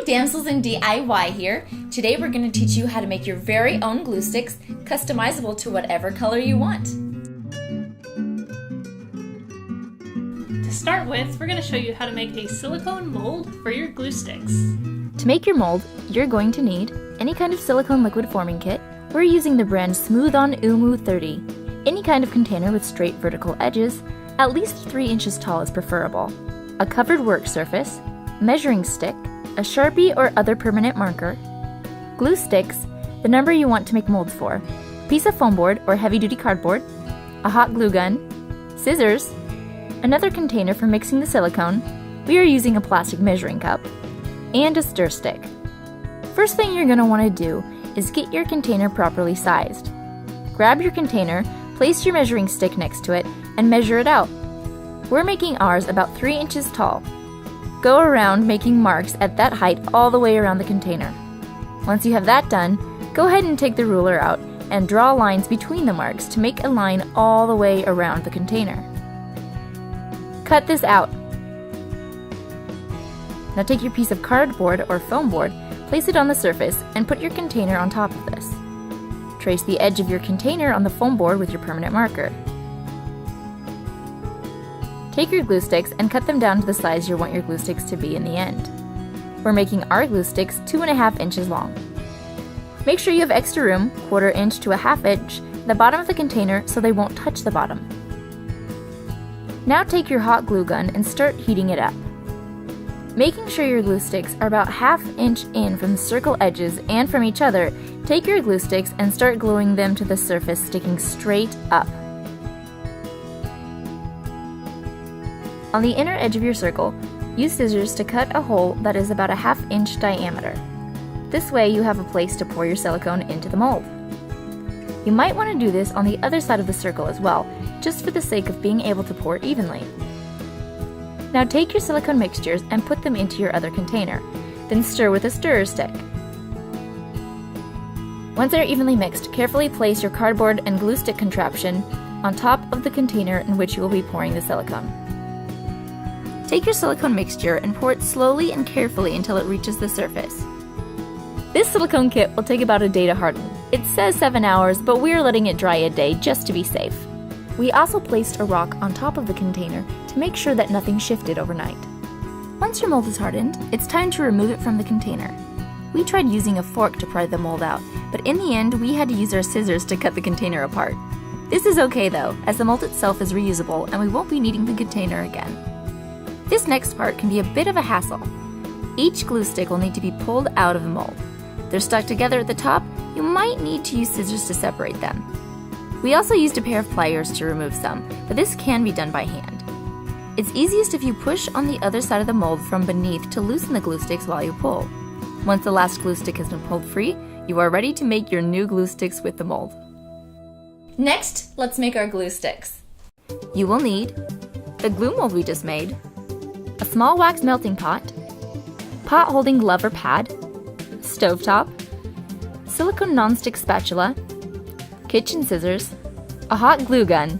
Hi, damsels in DIY here. Today we're going to teach you how to make your very own glue sticks, customizable to whatever color you want. To start with, we're going to show you how to make a silicone mold for your glue sticks. To make your mold, you're going to need any kind of silicone liquid forming kit. We're using the brand Smooth On Umu 30. Any kind of container with straight vertical edges, at least 3 inches tall is preferable. A covered work surface, measuring stick, a Sharpie or other permanent marker, glue sticks, the number you want to make molds for, a piece of foam board or heavy-duty cardboard, a hot glue gun, scissors, another container for mixing the silicone, we are using a plastic measuring cup, and a stir stick. First thing you're going to want to do is get your container properly sized. Grab your container, place your measuring stick next to it, and measure it out. We're making ours about 3 inches tall. Go around making marks at that height all the way around the container. Once you have that done, go ahead and take the ruler out and draw lines between the marks to make a line all the way around the container. Cut this out. Now take your piece of cardboard or foam board, place it on the surface, and put your container on top of this. Trace the edge of your container on the foam board with your permanent marker. Take your glue sticks and cut them down to the size you want your glue sticks to be in the end. We're making our glue sticks 2.5 inches long. Make sure you have extra room, 1/4 inch to a 1/2 inch, at the bottom of the container so they won't touch the bottom. Now take your hot glue gun and start heating it up. Making sure your glue sticks are about 1/2 inch in from the circle edges and from each other, take your glue sticks and start gluing them to the surface, sticking straight up. On the inner edge of your circle, use scissors to cut a hole that is about a 1/2 inch diameter. This way you have a place to pour your silicone into the mold. You might want to do this on the other side of the circle as well, just for the sake of being able to pour evenly. Now take your silicone mixtures and put them into your other container, then stir with a stirrer stick. Once they're evenly mixed, carefully place your cardboard and glue stick contraption on top of the container in which you will be pouring the silicone. Take your silicone mixture and pour it slowly and carefully until it reaches the surface. This silicone kit will take about a day to harden. It says 7 hours, but we're letting it dry a day just to be safe. We also placed a rock on top of the container to make sure that nothing shifted overnight. Once your mold is hardened, it's time to remove it from the container. We tried using a fork to pry the mold out, but in the end we had to use our scissors to cut the container apart. This is okay though, as the mold itself is reusable and we won't be needing the container again. This next part can be a bit of a hassle. Each glue stick will need to be pulled out of the mold. They're stuck together at the top. You might need to use scissors to separate them. We also used a pair of pliers to remove some, but this can be done by hand. It's easiest if you push on the other side of the mold from beneath to loosen the glue sticks while you pull. Once the last glue stick has been pulled free, you are ready to make your new glue sticks with the mold. Next, let's make our glue sticks. You will need the glue mold we just made, a small wax melting pot holding glove or pad, stovetop, silicone non-stick spatula, kitchen scissors, a hot glue gun,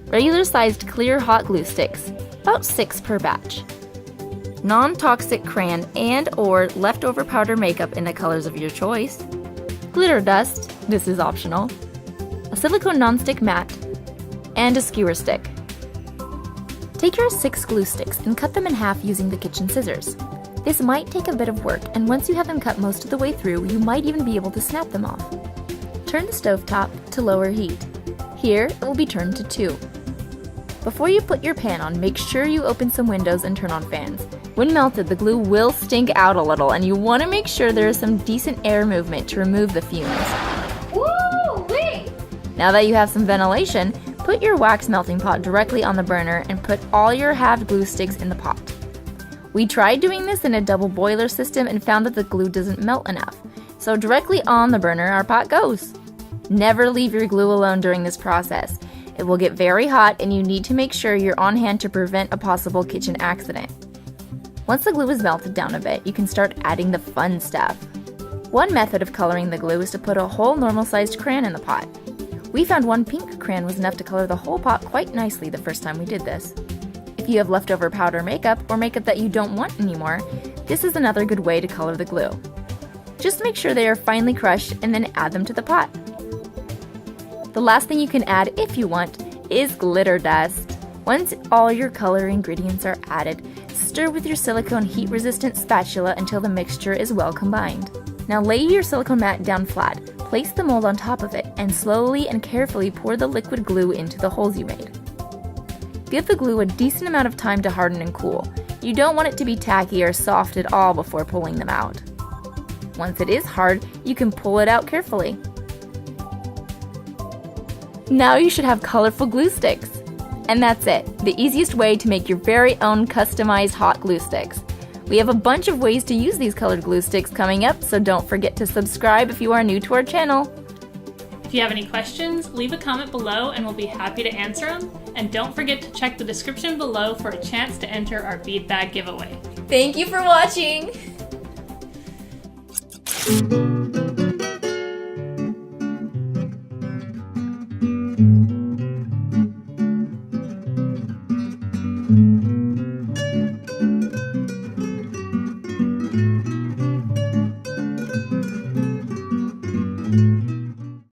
regular sized clear hot glue sticks, about 6 per batch, non-toxic crayon and or leftover powder makeup in the colors of your choice, glitter dust, this is optional, a silicone non-stick mat, and a skewer stick. Take your 6 glue sticks and cut them in half using the kitchen scissors. This might take a bit of work, and once you have them cut most of the way through, you might even be able to snap them off. Turn the stovetop to lower heat. Here, it will be turned to 2. Before you put your pan on, make sure you open some windows and turn on fans. When melted, the glue will stink out a little, and you want to make sure there is some decent air movement to remove the fumes. Woo-wee! Now that you have some ventilation, put your wax melting pot directly on the burner and put all your halved glue sticks in the pot. We tried doing this in a double boiler system and found that the glue doesn't melt enough, so directly on the burner our pot goes. Never leave your glue alone during this process. It will get very hot and you need to make sure you're on hand to prevent a possible kitchen accident. Once the glue is melted down a bit, you can start adding the fun stuff. One method of coloring the glue is to put a whole normal-sized crayon in the pot. We found 1 pink crayon was enough to color the whole pot quite nicely the first time we did this. If you have leftover powder makeup or makeup that you don't want anymore, This is another good way to color the glue. Just make sure they are finely crushed and then add them to the pot. The last thing you can add, if you want, is glitter dust. Once all your color ingredients are added, stir with your silicone heat-resistant spatula until the mixture is well combined. Now lay your silicone mat down flat, place the mold on top of it, and slowly and carefully pour the liquid glue into the holes you made. Give the glue a decent amount of time to harden and cool. You don't want it to be tacky or soft at all before pulling them out. Once it is hard, you can pull it out carefully. Now you should have colorful glue sticks. And that's it, the easiest way to make your very own customized hot glue sticks. We have a bunch of ways to use these colored glue sticks coming up, so don't forget to subscribe if you are new to our channel. If you have any questions, leave a comment below and we'll be happy to answer them. And don't forget to check the description below for a chance to enter our bead bag giveaway. Thank you for watching!